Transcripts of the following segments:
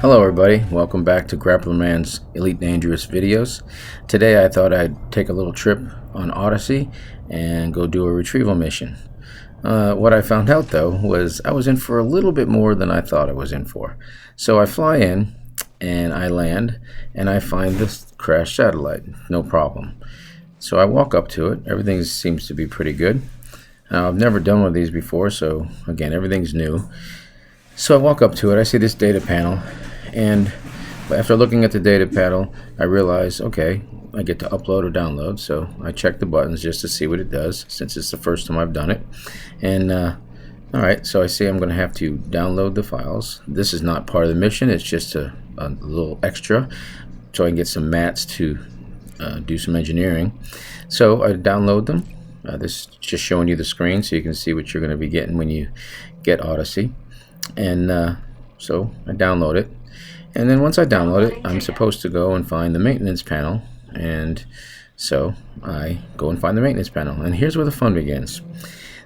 Hello everybody, welcome back to Grapplerman's Elite Dangerous videos. Today I thought I'd take a little trip on Odyssey and go do a retrieval mission. What I found out though was I was in for a little bit more than I thought I was in for. So I fly in and I land and I find this crashed satellite, no problem. So I walk up to it, everything seems to be pretty good. Now I've never done one of these before, so again everything's new. So I walk up to it, I see this data panel, and after looking at the data panel, I realize, okay, I get to upload or download, so I check the buttons just to see what it does, since it's the first time I've done it. And, alright, so I see I'm going to have to download the files. This is not part of the mission, it's just a little extra, so I can get some mats to do some engineering. So I download them. This is just showing you the screen, so you can see what you're going to be getting when you get Odyssey. And so I download it, and then once I download it, I'm supposed to go and find the maintenance panel, and so I go and find the maintenance panel, and here's where the fun begins.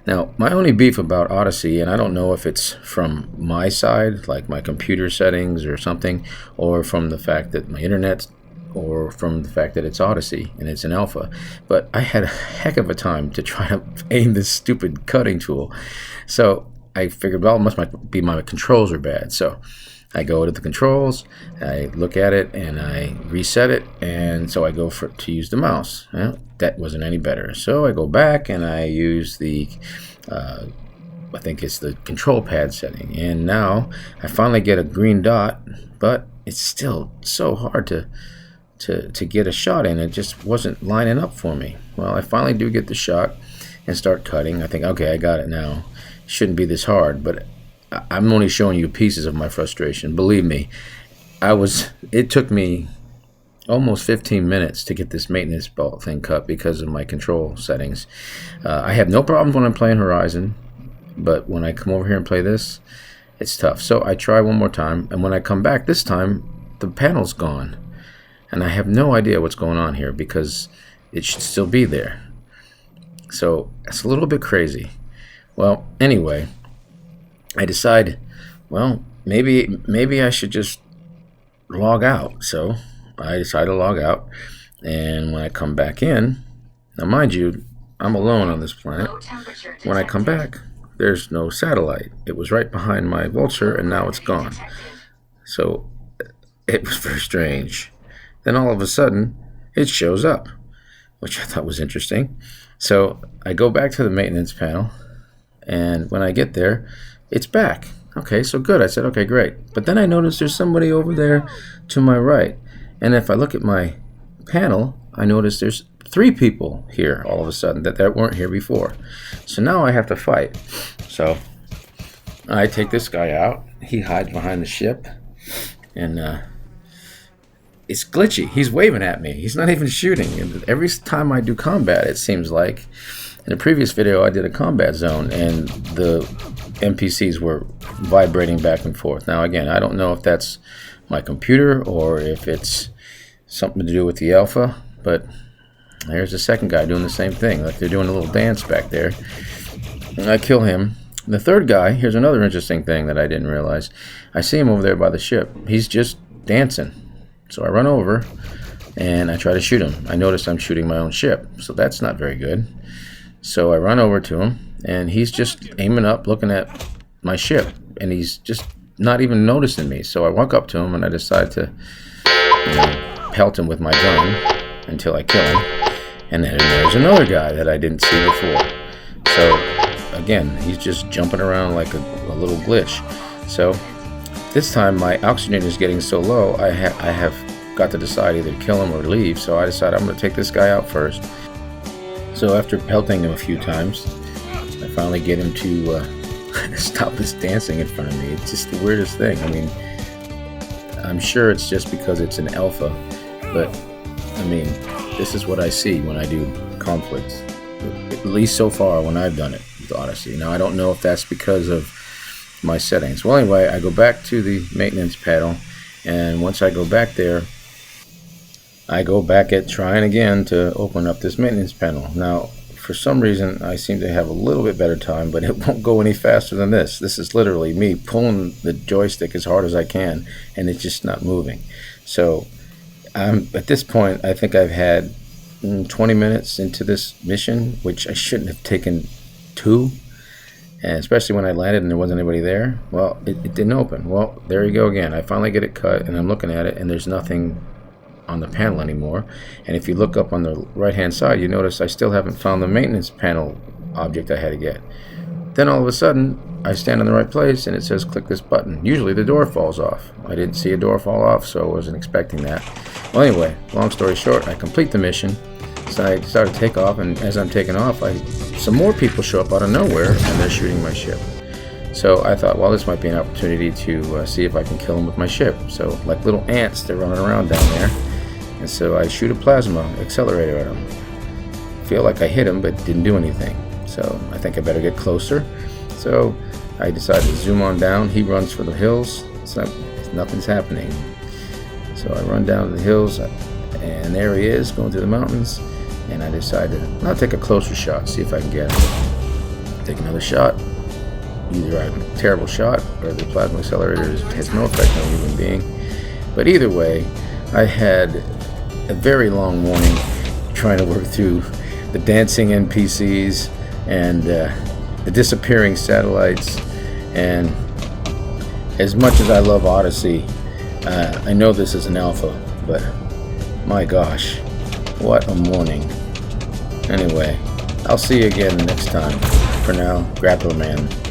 Now, my only beef about Odyssey, and I don't know if it's from my side, like my computer settings or something, or from the fact that my internet, or from the fact that it's Odyssey and it's an alpha, but I had a heck of a time to try to aim this stupid cutting tool. So I figured, well, it must be my controls are bad. So I go to the controls, I look at it, and I reset it, and so I go to use the mouse. Well, that wasn't any better. So I go back and I use the, I think it's the control pad setting, and now I finally get a green dot, but it's still so hard to get a shot in. It just wasn't lining up for me. Well, I finally do get the shot and start cutting. I think, okay, I got it now. Shouldn't be this hard, but I'm only showing you pieces of my frustration. Believe me, it took me almost 15 minutes to get this maintenance belt thing cut because of my control settings. I have no problems when I'm playing Horizon, but when I come over here and play this, it's tough. So I try one more time, and when I come back this time, the panel's gone, and I have no idea what's going on here because it should still be there. So it's a little bit crazy. Well, anyway, I decide, well, maybe I should just log out. So I decide to log out, and when I come back in, now mind you, I'm alone on this planet. When I come back, there's no satellite. It was right behind my vulture, and now it's gone. So it was very strange. Then all of a sudden, it shows up, which I thought was interesting. So I go back to the maintenance panel, and when I get there, it's back. Okay, so good. I said, okay, great. But then I noticed there's somebody over there to my right. And if I look at my panel, I notice there's 3 people here all of a sudden that weren't here before. So now I have to fight. So I take this guy out. He hides behind the ship. And it's glitchy. He's waving at me. He's not even shooting. And every time I do combat, it seems like, in the previous video I did a combat zone and the NPCs were vibrating back and forth. Now again, I don't know if that's my computer or if it's something to do with the alpha, but there's the second guy doing the same thing, like they're doing a little dance back there. And I kill him. The third guy, here's another interesting thing that I didn't realize. I see him over there by the ship. He's just dancing. So I run over and I try to shoot him. I notice I'm shooting my own ship, so that's not very good. So I run over to him, and he's just aiming up, looking at my ship, and he's just not even noticing me. So I walk up to him, and I decide to pelt him with my gun until I kill him. And then there's another guy that I didn't see before. So again, he's just jumping around like a little glitch. So this time my oxygen is getting so low, I have got to decide either kill him or leave. So I decide I'm going to take this guy out first. So after pelting him a few times, I finally get him to stop this dancing in front of me. It's just the weirdest thing. I mean, I'm sure it's just because it's an alpha, but I mean, this is what I see when I do conflicts, at least so far when I've done it with Odyssey. Now, I don't know if that's because of my settings. Well, anyway, I go back to the maintenance panel, and once I go back there, I go back at trying again to open up this maintenance panel. Now, for some reason I seem to have a little bit better time, but it won't go any faster than this. This is literally me pulling the joystick as hard as I can, and it's just not moving. So at this point, I think I've had 20 minutes into this mission, which I shouldn't have taken 2. And especially when I landed and there wasn't anybody there. Well, it didn't open. Well, there you go again. I finally get it cut, and I'm looking at it, and there's nothing on the panel anymore. And if you look up on the right hand side, you notice I still haven't found the maintenance panel object I had to get. Then all of a sudden I stand in the right place and it says click this button. Usually the door falls off. I didn't see a door fall off, so I wasn't expecting that. Well, anyway, long story short, I complete the mission. So I decided to take off, and as I'm taking off, some more people show up out of nowhere and they're shooting my ship. So I thought, well, this might be an opportunity to see if I can kill them with my ship. So like little ants, they're running around down there. And so I shoot a plasma accelerator at him. Feel like I hit him, but didn't do anything. So I think I better get closer. So I decided to zoom on down. He runs for the hills. So nothing's happening. So I run down to the hills, and there he is, going through the mountains. And I decided I'll take a closer shot, see if I can get him. Take another shot. Either I'm a terrible shot, or the plasma accelerator has no effect on a human being. But either way, I had a very long morning trying to work through the dancing NPCs and the disappearing satellites. And as much as I love Odyssey, I know this is an alpha, but my gosh, what a morning. Anyway, I'll see you again next time. For now, Grappler Man.